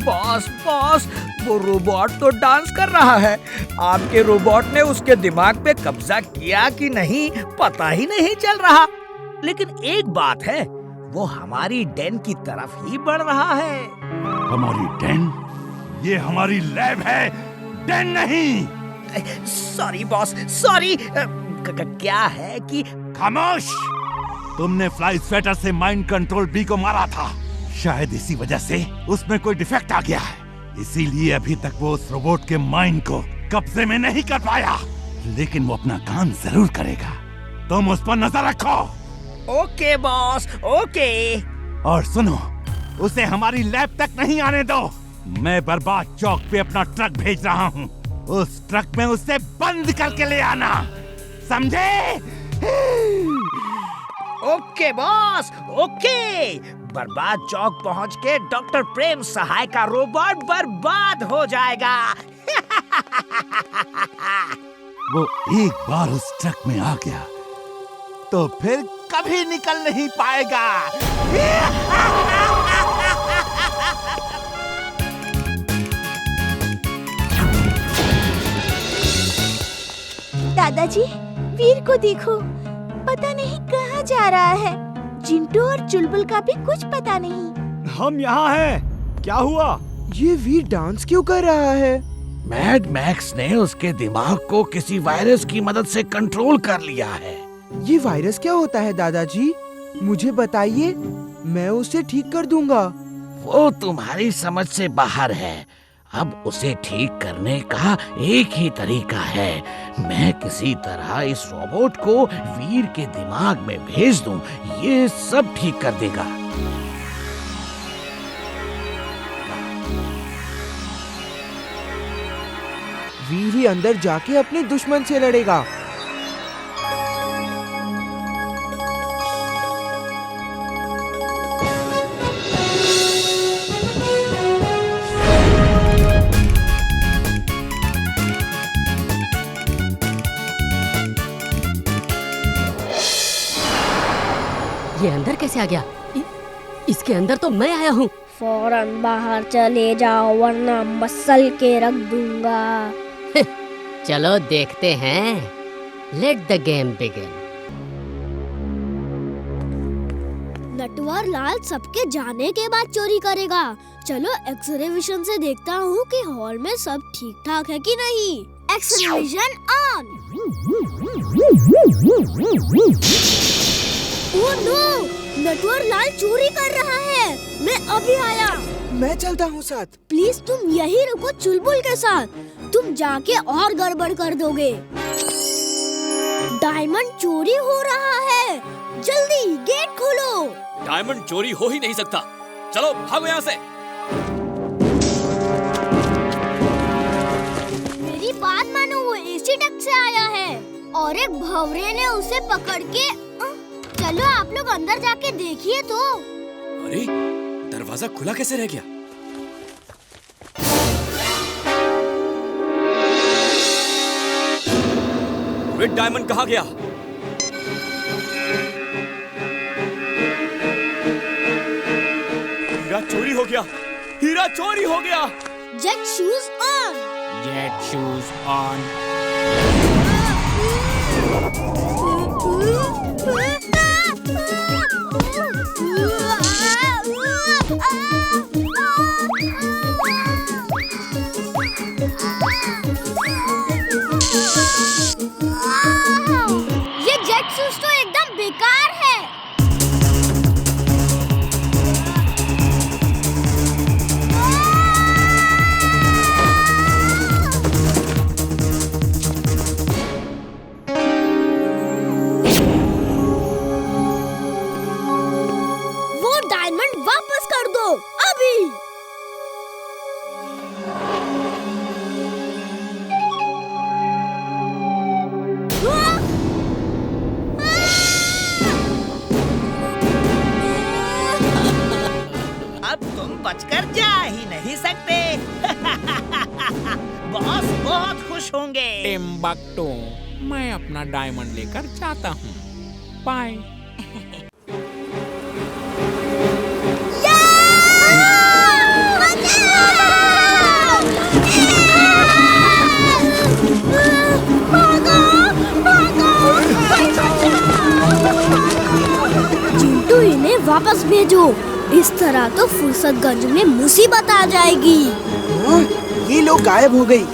Boss boss, वो robot तो dance कर रहा है। आपके रोबोट ने उसके दिमाग पे कब्जा किया कि नहीं पता ही नहीं चल रहा। लेकिन एक बात है, वो हमारी डेन की तरफ ही बढ़ रहा है। हमारी डेन? ये हमारी लैब है, डेन नहीं। Sorry boss, sorry. क्या है कि खामोश! तुमने फ्लाई स्वेटर से माइंड कंट्रोल बी को मारा था। शायद इसी वजह से उसमें कोई डिफेक्ट आ गया है, इसीलिए अभी तक वो उस रोबोट के माइंड को कब्जे में नहीं कर पाया। लेकिन वो अपना काम जरूर करेगा, तुम उस पर नजर रखो। Okay boss, okay. और सुनो, उसे हमारी लैब तक नहीं आने दो। मैं बर्बाद चौक पे अपना ट्रक भेज रहा हूँ, उस ट्रक में उसे बंद करके ले आना, समझे? Okay boss, okay. बर्बाद चौक पहुंच के डॉक्टर प्रेम सहाय का रोबोट बर्बाद हो जाएगा। वो एक बार उस ट्रक में आ गया तो फिर कभी निकल नहीं पाएगा। दादाजी, वीर को देखो, पता नहीं कहाँ जा रहा है। चिंटू और चुलबुल का भी कुछ पता नहीं। हम यहाँ हैं। क्या हुआ? ये वीर डांस क्यों कर रहा है? मैड मैक्स ने उसके दिमाग को किसी वायरस की मदद से कंट्रोल कर लिया है। ये वायरस क्या होता है दादाजी? मुझे बताइए, मैं उसे ठीक कर दूंगा। वो तुम्हारी समझ से बाहर है। अब उसे ठीक करने का एक ही तरीका है, मैं किसी तरह इस रोबोट को वीर के दिमाग में भेज दूं, ये सब ठीक कर देगा। वीर ही अंदर जाके अपने दुश्मन से लड़ेगा। ये अंदर कैसे आ गया? इसके अंदर तो मैं आया हूँ। फौरन बाहर चले जाओ वरना मसल के रख दूंगा। चलो देखते हैं। Let the game begin. Natwar Lal सबके जाने के बाद चोरी करेगा। चलो एक्सरे विजन से देखता हूँ कि हॉल में सब ठीक ठाक है कि नहीं। X ray vision on. Oh no! Natwar Lal चोरी कर रहा है। मैं अभी आया। मैं चलता हूँ साथ। प्लीज तुम यही रुको चुलबुल के साथ, तुम जाके और गड़बड़ कर दोगे। डायमंड चोरी हो रहा है, जल्दी गेट खोलो। डायमंड चोरी हो ही नहीं सकता, चलो भागो यहाँ से। मेरी बात मानो, वो एसी डक से आया है और एक भंवरे ने उसे पकड़ के चलो आप लोग अंदर जाके देखिए तो। अरे दरवाजा खुला कैसे रह गया? रेड डायमंड कहाँ गया? हीरा चोरी हो गया, हीरा चोरी हो गया। Jet shoes on. Jet shoes on. ये जेट शूज तो एकदम बेकार है। वो डायमंड वापस कर दो अभी। अब तुम बचकर जा ही नहीं सकते। बॉस बहुत खुश होंगे। टिम्बक्टू, मैं अपना डायमंड लेकर जाता हूँ। बाय। बचाओ! भेजो। इस तरह तो फुर्सतगंज में मुसीबत आ जाएगी। ये लोग गायब हो गई।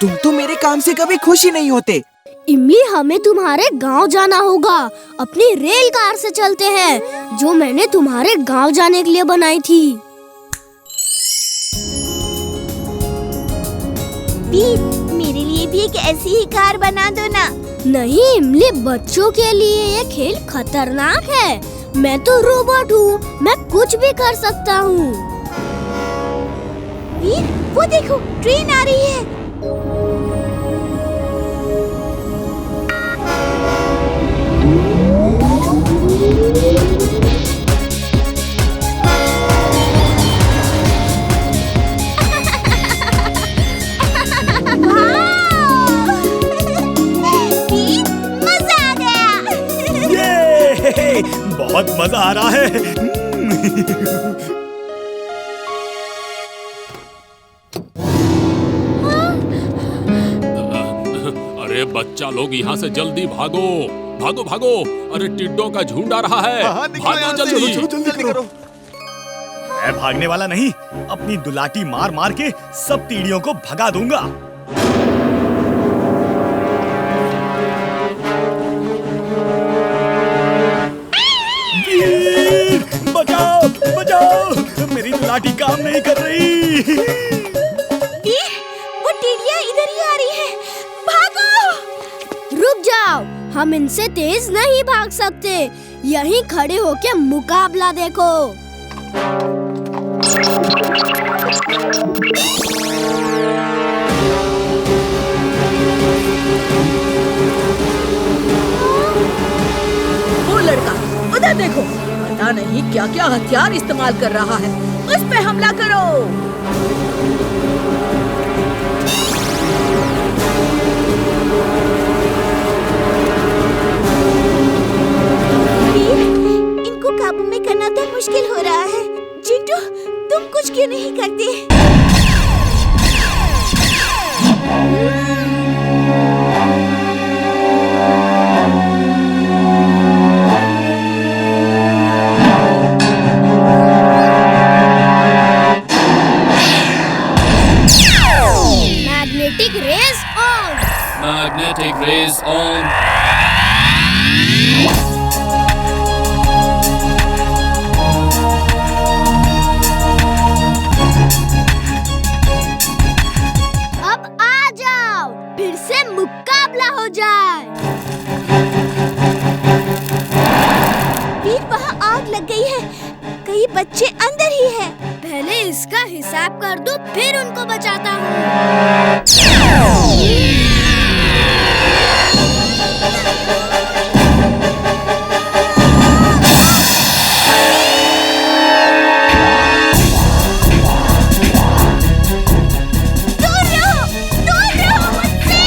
तुम तो मेरे काम से कभी खुश ही नहीं होते। इमली, हमें तुम्हारे गांव जाना होगा। अपनी रेल कार से चलते हैं, जो मैंने तुम्हारे गांव जाने के लिए बनाई थी। मेरे लिए भी एक ऐसी ही कार बना दो ना। नहीं इमली, बच्चों के लिए ये खेल खतरनाक है। मैं तो रोबोट हूँ, मैं कुछ भी कर सकता हूँ। वीर, वो देखो, ट्रेन आ रही है। बहुत मजा आ रहा है। अरे बच्चा लोग, यहाँ से जल्दी भागो, भागो भागो। अरे टिड्डों का झुंड आ रहा है। भागो जल्दी। जल्दी करो। मैं भागने वाला नहीं, अपनी दुलाटी मार मार के सब तीड़ियों को भगा दूंगा। बचाओ बचाओ, मेरी दुलाटी काम नहीं कर रही। वो टिड्डियाँ इधर ही आ रही है, भागो। रुक जाओ, हम इनसे तेज नहीं भाग सकते। यहीं खड़े होके मुकाबला देखो। वो लड़का उधर देखो, पता नहीं क्या क्या हथियार इस्तेमाल कर रहा है। उस पे हमला करो। इनको काबू में करना तो मुश्किल हो रहा है। चिंटू, तुम कुछ क्यों नहीं करते? Magnetic rays on. Magnetic rays on. अब आ जाओ, फिर से मुकाबला हो जाए। वीर, वहाँ आग लग गई है, कई बच्चे अंदर ही हैं। पहले इसका हिसाब कर दो, फिर उनको बचाता हूँ। दूर रहो मुझसे।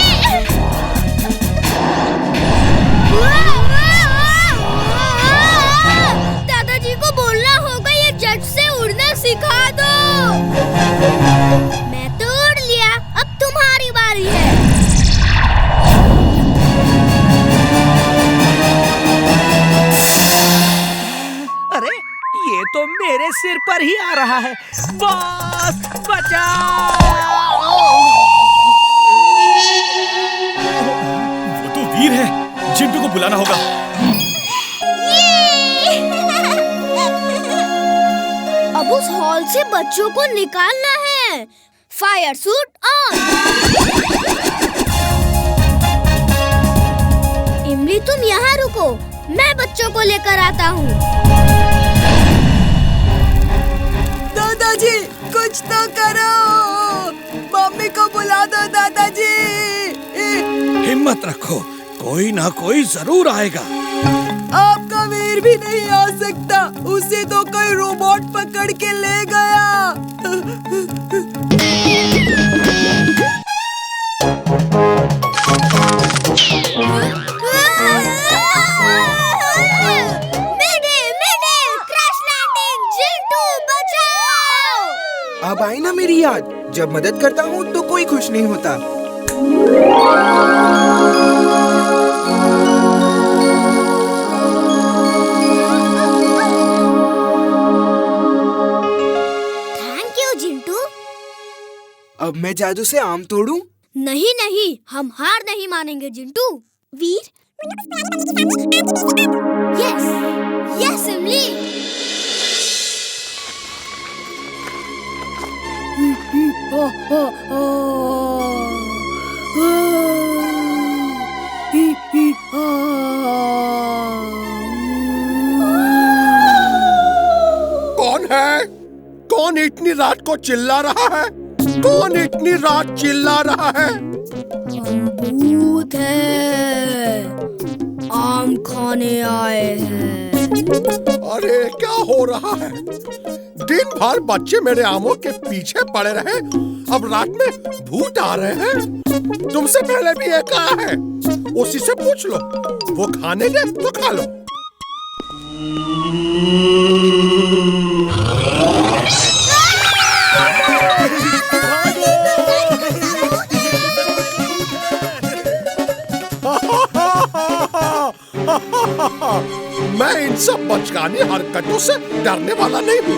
दादाजी को बोलना होगा ये जट से उड़ना सिखा दो। मैं तो उड़ लिया, अब तुम्हारी बारी है। अरे ये तो मेरे सिर पर ही आ रहा है। बॉस बचाओ। वो तो वीर है, चिंटू को बुलाना होगा। अब उस हॉल से बच्चों को निकालना है। Fire suit on. इमली, तुम यहाँ रुको, मैं बच्चों को लेकर आता हूँ। दादाजी, कुछ तो करो। मम्मी को बुला दो दादाजी। हिम्मत रखो, कोई ना कोई जरूर आएगा। आपका वीर भी नहीं आ सकता, उसे तो कोई रोबोट पकड़ के ले गया। क्रैश लैंडिंग, चिंटू बचाओ। अब आई ना मेरी याद, जब मदद करता हूँ तो कोई खुश नहीं होता। अब मैं जादू से आम तोड़ूं? नहीं नहीं, हम हार नहीं मानेंगे जिंटू। वीर, यस यस इमली। कौन है? कौन इतनी रात को चिल्ला रहा है? कौन इतनी रात चिल्ला रहा है? भूत है, आम खाने आए हैं। अरे क्या हो रहा है? दिन भर बच्चे मेरे आमों के पीछे पड़े रहे, अब रात में भूत आ रहे हैं। तुमसे पहले भी एक आया है, उसी से पूछ लो, वो खाने दे तो खा लो। मैं इन सब बचकानी हरकतों से डरने वाला नहीं हूँ।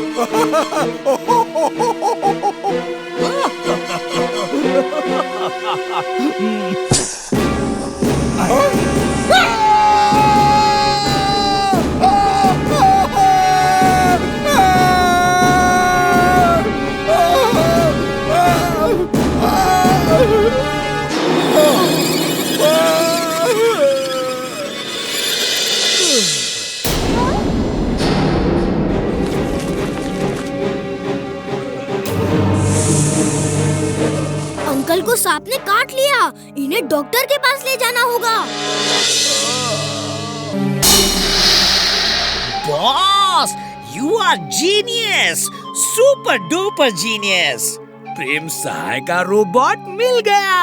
अंकल को सांप ने काट लिया, इन्हें डॉक्टर के पास ले जाना होगा। Boss, you are genius, super duper genius. Prem Sahay का रोबोट मिल गया।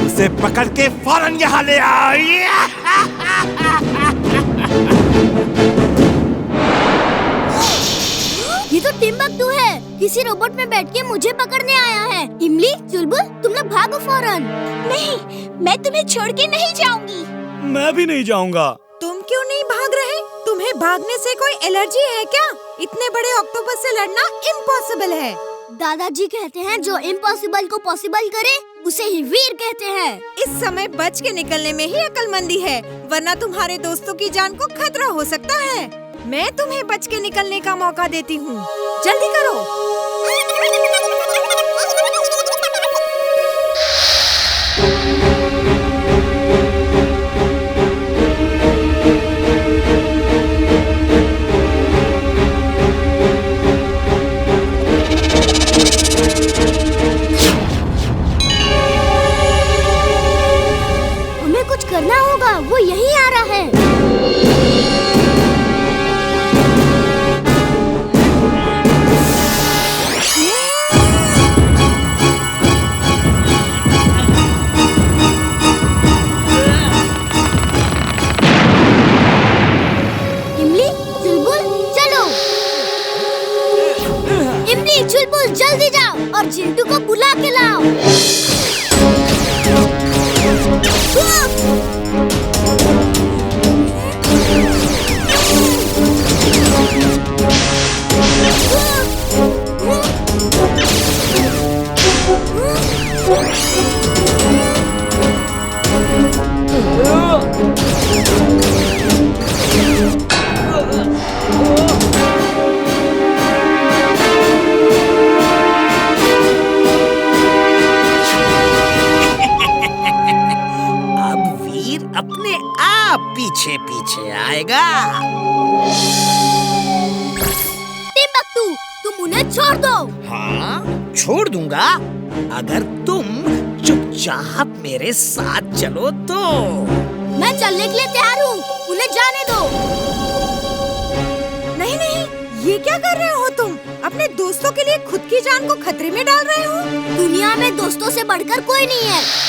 उसे पकड़ के फौरन यहाँ ले आओ। ये तो टिम्बकटू है, किसी रोबोट में बैठ के मुझे पकड़ने आया है। इमली, चुलबुल, तुम लोग भागो फौरन। नहीं, मैं तुम्हें छोड़ के नहीं जाऊंगी। मैं भी नहीं जाऊंगा। तुम क्यों नहीं भाग रहे? तुम्हें भागने से कोई एलर्जी है क्या? इतने बड़े ऑक्टोपस से लड़ना इम्पॉसिबल है। दादाजी कहते हैं जो इम्पॉसिबल को पॉसिबल करे उसे ही वीर कहते हैं। इस समय बच के निकलने में ही अक्लमंदी है, वरना तुम्हारे दोस्तों की जान को खतरा हो सकता है। मैं तुम्हें बच के निकलने का मौका देती हूँ, जल्दी करो। हमें कुछ करना होगा, वो यहीं आ रहा है। चुलबुल जल्दी जाओ और चिंटू को बुला के लाओ। अपने आप पीछे पीछे आएगा। टिम्बकटू, तुम उन्हें छोड़ दो। हाँ, छोड़ दूंगा अगर तुम चुपचाप मेरे साथ चलो तो। मैं चलने के लिए तैयार हूँ, उन्हें जाने दो। नहीं नहीं, ये क्या कर रहे हो तुम? अपने दोस्तों के लिए खुद की जान को खतरे में डाल रहे हो। दुनिया में दोस्तों से बढ़कर कोई नहीं है।